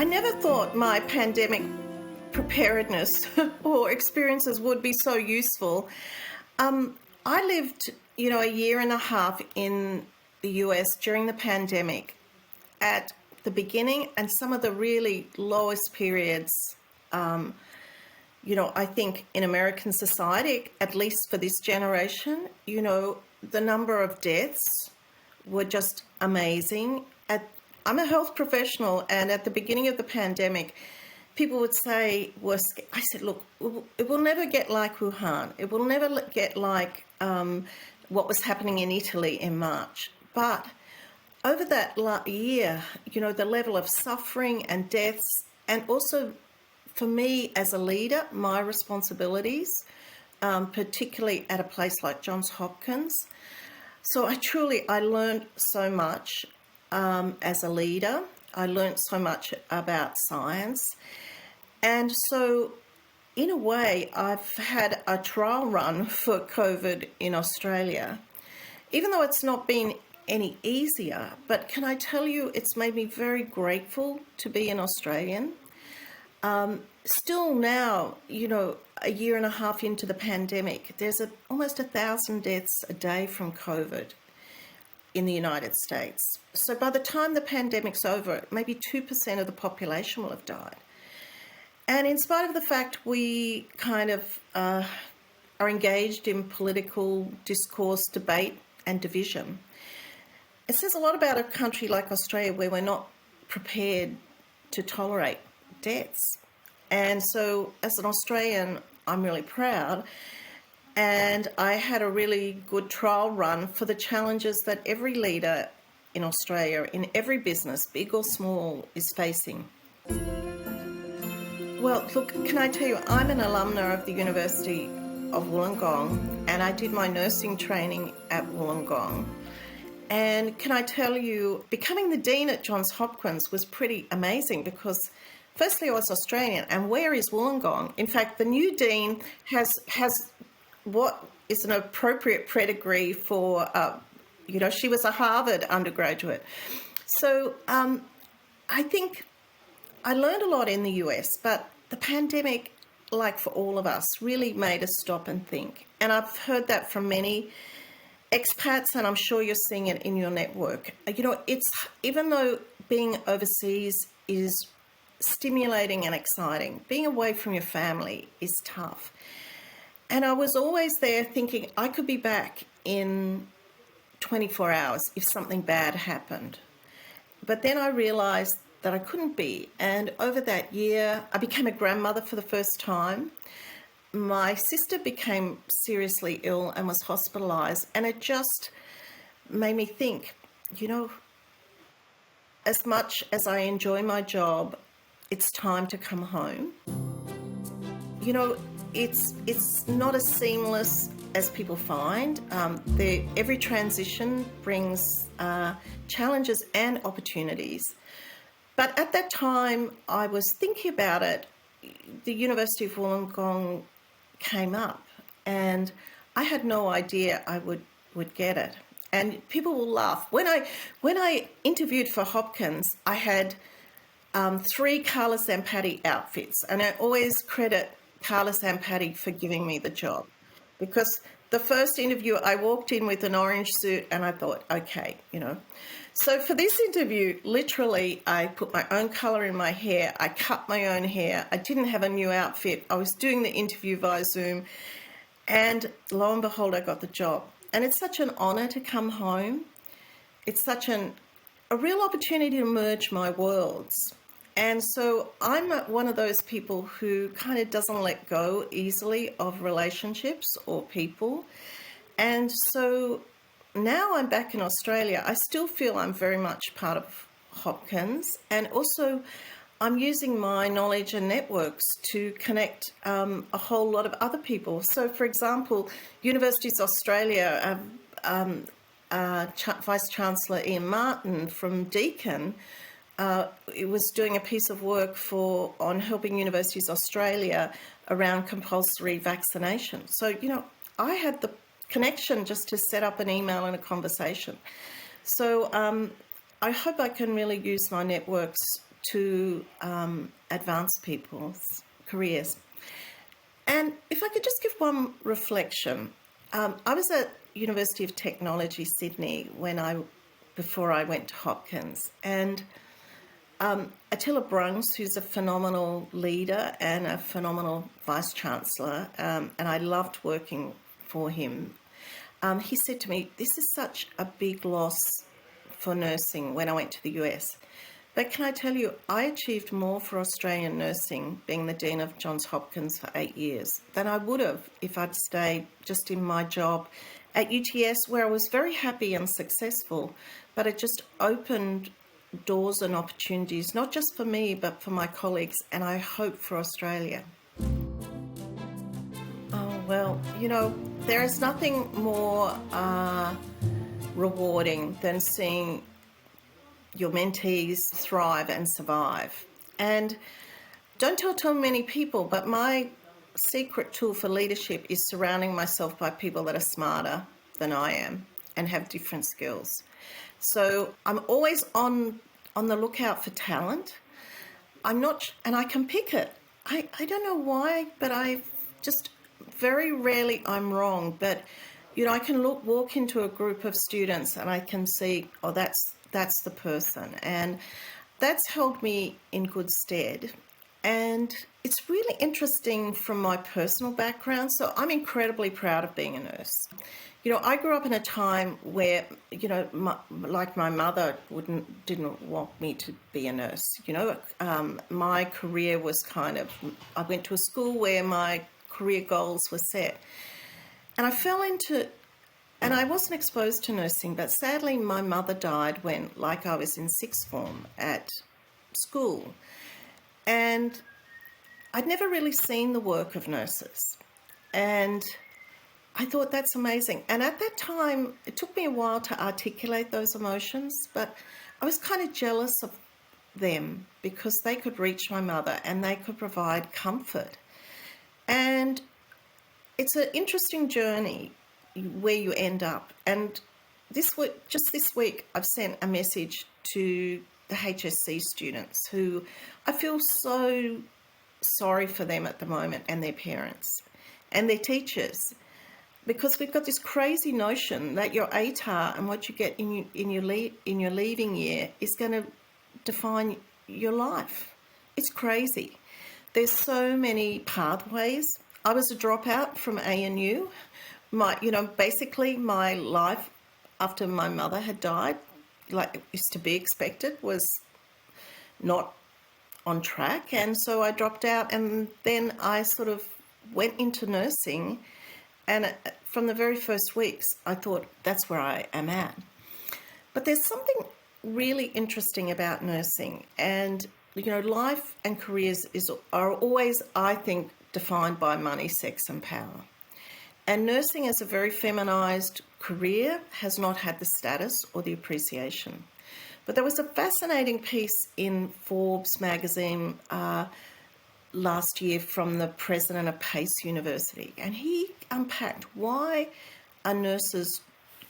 I never thought my pandemic preparedness or experiences would be so useful. I lived, a year and a half in the US during the pandemic at the beginning and some of the really lowest periods, I think in American society, at least for this generation, the number of deaths were just amazing. I'm a health professional, and at the beginning of the pandemic, people would say, I said, look, it will never get like Wuhan. It will never get like what was happening in Italy in March. But over that year, the level of suffering and deaths, and also for me as a leader, my responsibilities, particularly at a place like Johns Hopkins. So I learned so much as a leader. I learned so much about science. And so, in a way, I've had a trial run for COVID in Australia, even though it's not been any easier. But can I tell you, it's made me very grateful to be an Australian. Still now, a year and a half into the pandemic, there's almost 1,000 deaths a day from COVID in the United States. So by the time the pandemic's over, maybe 2% of the population will have died. And in spite of the fact we kind of are engaged in political discourse, debate and division, it says a lot about a country like Australia where we're not prepared to tolerate deaths. And so as an Australian, I'm really proud. And I had a really good trial run for the challenges that every leader in Australia, in every business, big or small, is facing. Well, look, can I tell you, I'm an alumna of the University of Wollongong, and I did my nursing training at Wollongong. And can I tell you, becoming the dean at Johns Hopkins was pretty amazing because firstly, I was Australian, and where is Wollongong? In fact, the new dean has what is an appropriate pedigree for, she was a Harvard undergraduate. So I think I learned a lot in the US, but the pandemic, like for all of us, really made us stop and think. And I've heard that from many expats, and I'm sure you're seeing it in your network. It's, even though being overseas is stimulating and exciting, being away from your family is tough. And I was always there thinking I could be back in 24 hours if something bad happened. But then I realised that I couldn't be. And over that year, I became a grandmother for the first time. My sister became seriously ill and was hospitalised. And it just made me think, as much as I enjoy my job, it's time to come home. It's not as seamless as people find. Every transition brings challenges and opportunities. But at that time, I was thinking about it. The University of Wollongong came up, and I had no idea I would get it. And people will laugh. When I interviewed for Hopkins, I had 3 Carla Zampatti outfits, and I always credit Carla Zampatti for giving me the job, because the first interview I walked in with an orange suit and I thought, okay, So for this interview, literally I put my own colour in my hair, I cut my own hair, I didn't have a new outfit, I was doing the interview via Zoom, and lo and behold, I got the job. And it's such an honour to come home. It's such a real opportunity to merge my worlds. And so I'm one of those people who kind of doesn't let go easily of relationships or people. And so now I'm back in Australia. I still feel I'm very much part of Hopkins. And also I'm using my knowledge and networks to connect a whole lot of other people. So, for example, Universities Australia, Vice Chancellor Ian Martin from Deakin, it was doing a piece of work on helping Universities Australia around compulsory vaccination. So, I had the connection just to set up an email and a conversation. So I hope I can really use my networks to advance people's careers. And if I could just give one reflection, I was at University of Technology, Sydney, before I went to Hopkins, and Attila Brungs, who's a phenomenal leader and a phenomenal Vice-Chancellor, and I loved working for him, he said to me, this is such a big loss for nursing when I went to the US. But can I tell you, I achieved more for Australian nursing, being the Dean of Johns Hopkins for 8 years, than I would have if I'd stayed just in my job at UTS, where I was very happy and successful, but it just opened doors and opportunities, not just for me, but for my colleagues, and I hope for Australia. Oh, well, there is nothing more rewarding than seeing your mentees thrive and survive. And don't tell too many people, but my secret tool for leadership is surrounding myself by people that are smarter than I am and have different skills. So I'm always on the lookout for talent. And I can pick it. I don't know why, but very rarely I'm wrong. But, I can walk into a group of students and I can see, oh, that's the person. And that's held me in good stead. And it's really interesting from my personal background. So I'm incredibly proud of being a nurse. I grew up in a time where, like my mother didn't want me to be a nurse. My career was I went to a school where my career goals were set. And and I wasn't exposed to nursing, but sadly my mother died when, I was in sixth form at school. And I'd never really seen the work of nurses. And I thought, that's amazing. And at that time, it took me a while to articulate those emotions, but I was kind of jealous of them because they could reach my mother and they could provide comfort. And it's an interesting journey where you end up. And this week, I've sent a message to the HSC students who I feel so sorry for them at the moment, and their parents and their teachers, because we've got this crazy notion that your ATAR and what you get in your leaving year is going to define your life. It's crazy. There's so many pathways. I was a dropout from ANU. Basically my life after my mother had died, like it is to be expected, was not on track. And so I dropped out, and then I sort of went into nursing. And from the very first weeks, I thought, that's where I am at. But there's something really interesting about nursing. And, life and careers are always, I think, defined by money, sex and power. And nursing as a very feminised career has not had the status or the appreciation. But there was a fascinating piece in Forbes magazine last year from the president of Pace University, and he unpacked why are nurses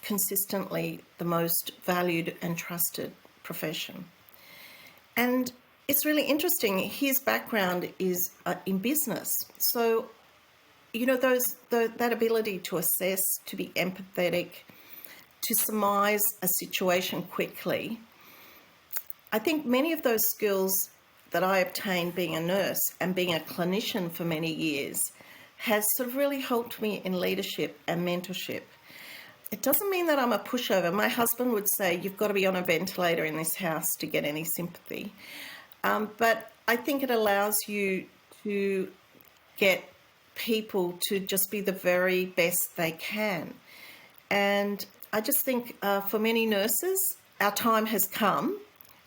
consistently the most valued and trusted profession. And it's really interesting. His background is in business. So, that ability to assess, to be empathetic, to surmise a situation quickly. I think many of those skills that I obtained being a nurse and being a clinician for many years has sort of really helped me in leadership and mentorship. It doesn't mean that I'm a pushover. My husband would say, you've got to be on a ventilator in this house to get any sympathy. But I think it allows you to get people to just be the very best they can. And I just think for many nurses, our time has come.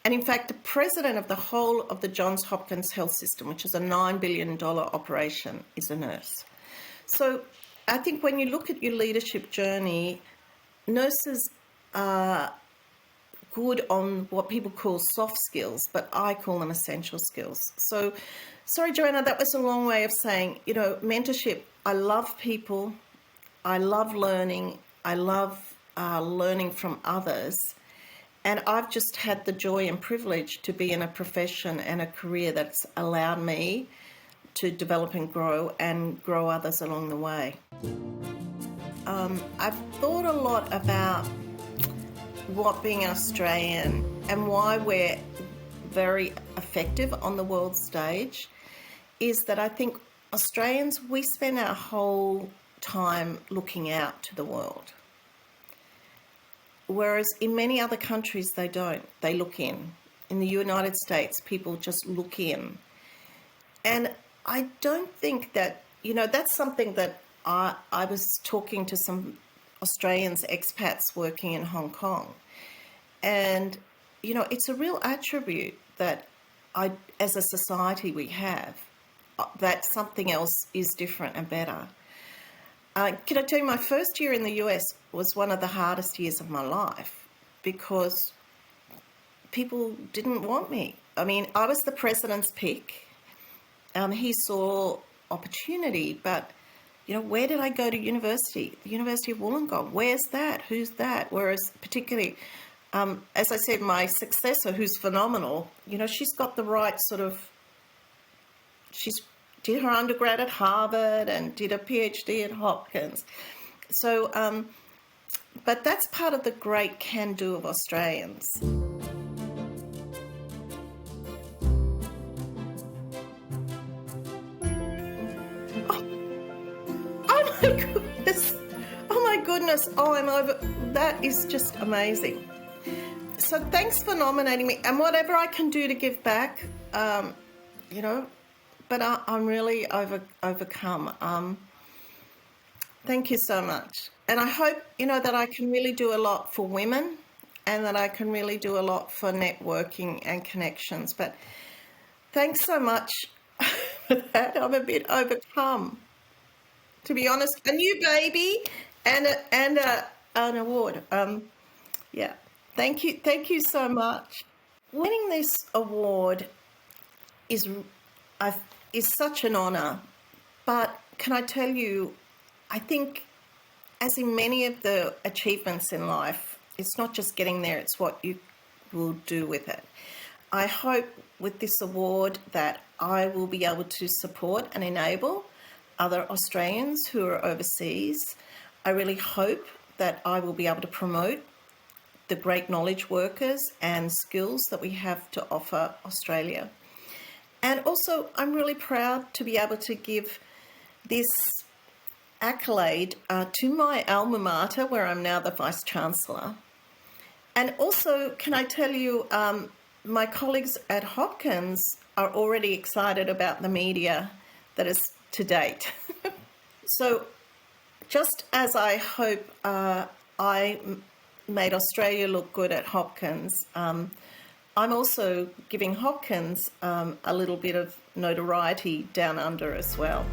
And in fact, the president of the whole of the Johns Hopkins Health System, which is a $9 billion operation, is a nurse. So I think when you look at your leadership journey, nurses are good on what people call soft skills, but I call them essential skills. So, sorry, Joanna, that was a long way of saying, mentorship, I love people, I love learning, I love learning from others. And I've just had the joy and privilege to be in a profession and a career that's allowed me to develop and grow others along the way. I've thought a lot about what being an Australian and why we're very effective on the world stage is that I think Australians, we spend our whole time looking out to the world. Whereas in many other countries, they don't. They look in. In the United States, people just look in. And I don't think that, that's something that I was talking to some Australians, expats working in Hong Kong. And, it's a real attribute that as a society we have, that something else is different and better. Can I tell you, my first year in the US was one of the hardest years of my life because people didn't want me. I mean, I was the president's pick. He saw opportunity, but, where did I go to university? The University of Wollongong. Where's that? Who's that? Whereas particularly, as I said, my successor, who's phenomenal, she's got the right she's did her undergrad at Harvard and did a PhD at Hopkins. So, but that's part of the great can-do of Australians. Oh my goodness. Oh my goodness. Oh, I'm over. That is just amazing. So thanks for nominating me. And whatever I can do to give back, but I'm really overcome. Thank you so much. And I hope, that I can really do a lot for women and that I can really do a lot for networking and connections. But thanks so much for that. I'm a bit overcome, to be honest. A new baby and an award. Yeah. Thank you so much. Winning this award is such an honour, but can I tell you, I think as in many of the achievements in life, it's not just getting there, it's what you will do with it. I hope with this award that I will be able to support and enable other Australians who are overseas. I really hope that I will be able to promote the great knowledge workers and skills that we have to offer Australia. And also, I'm really proud to be able to give this accolade to my alma mater, where I'm now the Vice-Chancellor. And also, can I tell you, my colleagues at Hopkins are already excited about the media that is to date. So just as I hope I made Australia look good at Hopkins, I'm also giving Hopkins a little bit of notoriety down under as well.